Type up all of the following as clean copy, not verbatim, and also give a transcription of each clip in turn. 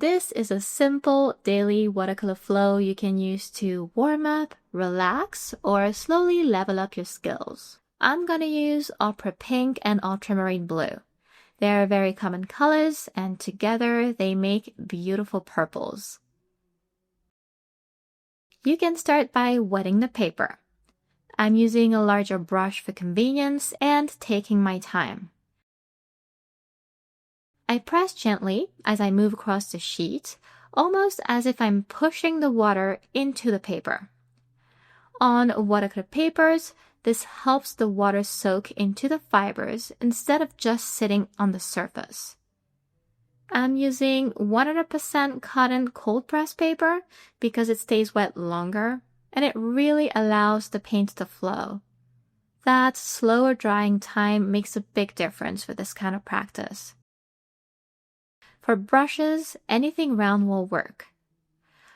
This is a simple daily watercolor flow you can use to warm up, relax, or slowly level up your skills. I'm gonna use Opera Pink and Ultramarine Blue. They're very common colors, and together they make beautiful purples. You can start by wetting the paper. I'm using a larger brush for convenience and taking my time. I press gently as I move across the sheet, almost as if I'm pushing the water into the paper. On watercolor papers, this helps the water soak into the fibers instead of just sitting on the surface. I'm using 100% cotton cold press paper because it stays wet longer and it really allows the paint to flow. That slower drying time makes a big difference for this kind of practice. For brushes, anything round will work.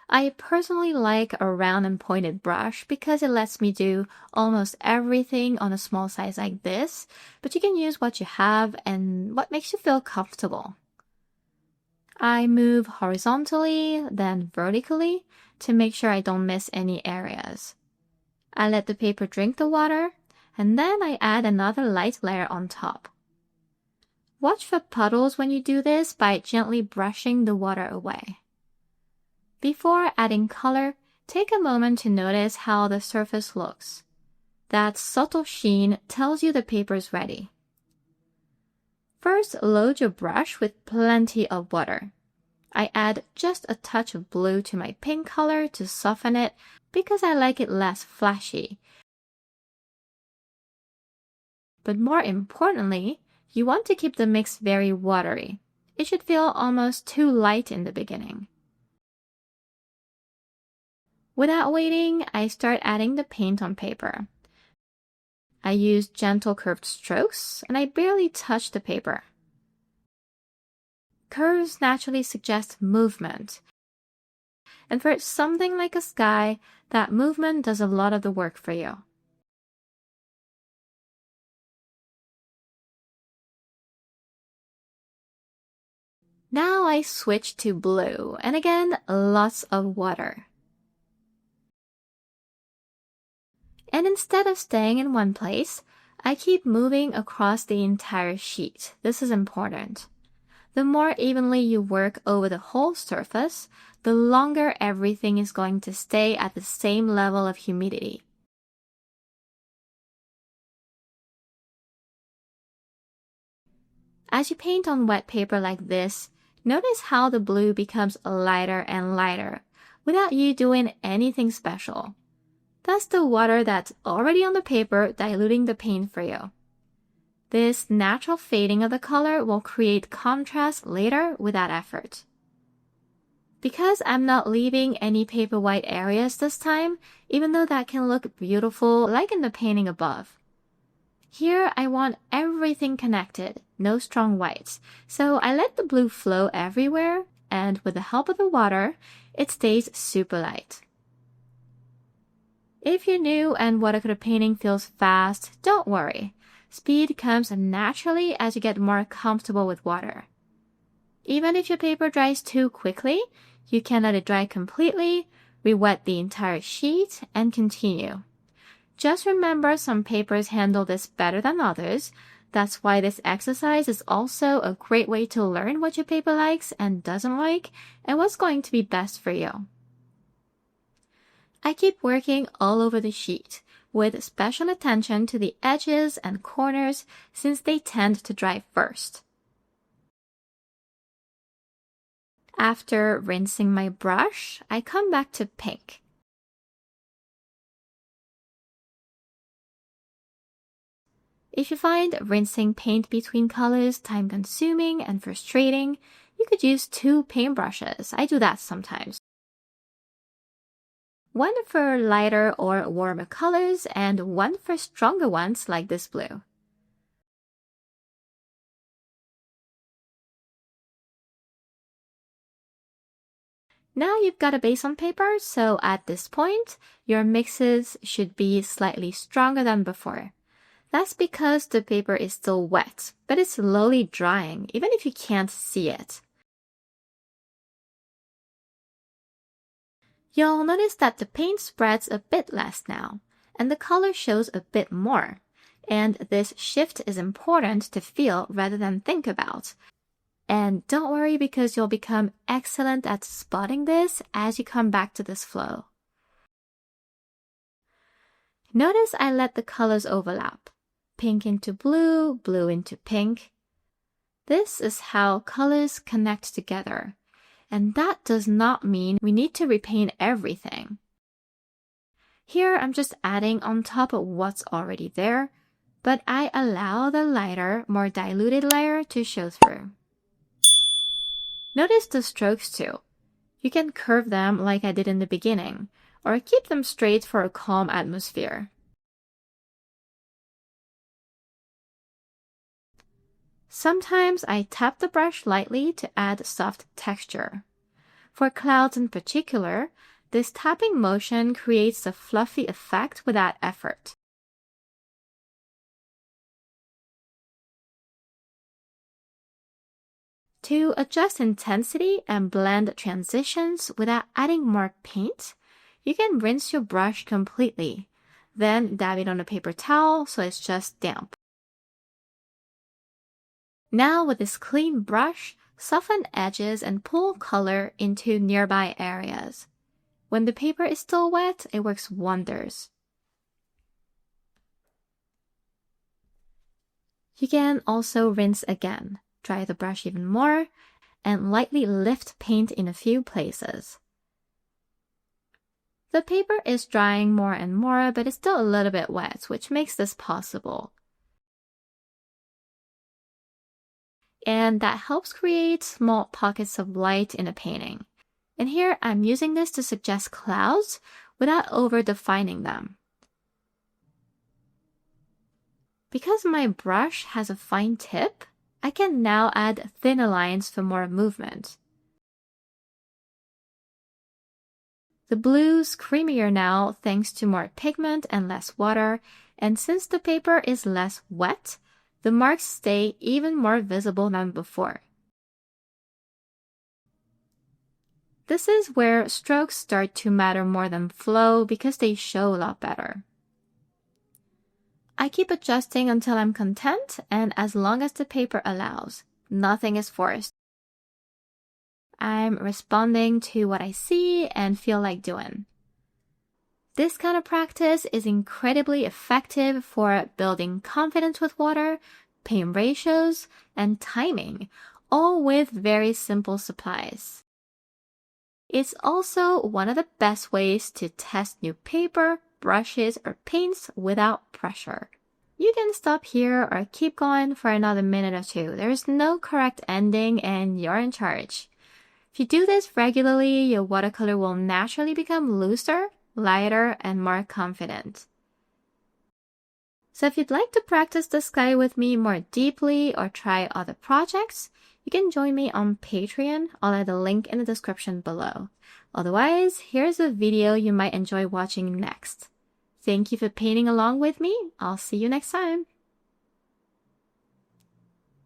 I personally like a round and pointed brush because it lets me do almost everything on a small size like this, but you can use what you have and what makes you feel comfortable. I move horizontally, then vertically to make sure I don't miss any areas. I let the paper drink the water, and then I add another light layer on top. Watch for puddles when you do this by gently brushing the water away. Before adding color, take a moment to notice how the surface looks. That subtle sheen tells you the paper is ready. First, load your brush with plenty of water. I add just a touch of blue to my pink color to soften it because I like it less flashy. But more importantly, you want to keep the mix very watery. It should feel almost too light in the beginning. Without waiting, I start adding the paint on paper. I use gentle curved strokes, and I barely touch the paper. Curves naturally suggest movement. And for something like a sky, that movement does a lot of the work for you. Now I switch to blue, and again, lots of water. And instead of staying in one place, I keep moving across the entire sheet. This is important. The more evenly you work over the whole surface, the longer everything is going to stay at the same level of humidity. As you paint on wet paper like this, notice how the blue becomes lighter and lighter without you doing anything special. That's the water that's already on the paper diluting the paint for you. This natural fading of the color will create contrast later without effort. Because I'm not leaving any paper white areas this time, even though that can look beautiful like in the painting above. Here I want everything connected, no strong whites, so I let the blue flow everywhere, and with the help of the water, it stays super light. If you're new and watercolor painting feels fast, don't worry. Speed comes naturally as you get more comfortable with water. Even if your paper dries too quickly, you can let it dry completely, re-wet the entire sheet, and continue. Just remember some papers handle this better than others. That's why this exercise is also a great way to learn what your paper likes and doesn't like, and what's going to be best for you. I keep working all over the sheet, with special attention to the edges and corners since they tend to dry first. After rinsing my brush, I come back to pink. If you find rinsing paint between colors time-consuming and frustrating, you could use 2 paintbrushes. I do that sometimes. One for lighter or warmer colors and one for stronger ones like this blue. Now you've got a base on paper, so at this point, your mixes should be slightly stronger than before. That's because the paper is still wet, but it's slowly drying, even if you can't see it. You'll notice that the paint spreads a bit less now, and the color shows a bit more. And this shift is important to feel rather than think about. And don't worry because you'll become excellent at spotting this as you come back to this flow. Notice I let the colors overlap. Pink into blue, blue into pink. This is how colors connect together. And that does not mean we need to repaint everything. Here I'm just adding on top of what's already there, but I allow the lighter, more diluted layer to show through. Notice the strokes too. You can curve them like I did in the beginning, or keep them straight for a calm atmosphere. Sometimes I tap the brush lightly to add soft texture. For clouds in particular, this tapping motion creates a fluffy effect without effort. To adjust intensity and blend transitions without adding more paint, you can rinse your brush completely, then dab it on a paper towel so it's just damp. Now with this clean brush, soften edges and pull color into nearby areas. When the paper is still wet, it works wonders. You can also rinse again, dry the brush even more, and lightly lift paint in a few places. The paper is drying more and more, but it's still a little bit wet, which makes this possible. And that helps create small pockets of light in a painting. And here I'm using this to suggest clouds without over-defining them. Because my brush has a fine tip, I can now add thinner lines for more movement. The blue's creamier now thanks to more pigment and less water, and since the paper is less wet, the marks stay even more visible than before. This is where strokes start to matter more than flow because they show a lot better. I keep adjusting until I'm content and as long as the paper allows. Nothing is forced. I'm responding to what I see and feel like doing. This kind of practice is incredibly effective for building confidence with water, paint ratios, and timing, all with very simple supplies. It's also one of the best ways to test new paper, brushes, or paints without pressure. You can stop here or keep going for another minute or two. There's no correct ending and you're in charge. If you do this regularly, your watercolor will naturally become looser, lighter, and more confident. So if you'd like to practice the sky with me more deeply or try other projects, you can join me on Patreon. I'll add a link in the description below. Otherwise, here's a video you might enjoy watching next. Thank you for painting along with me. I'll see you next time.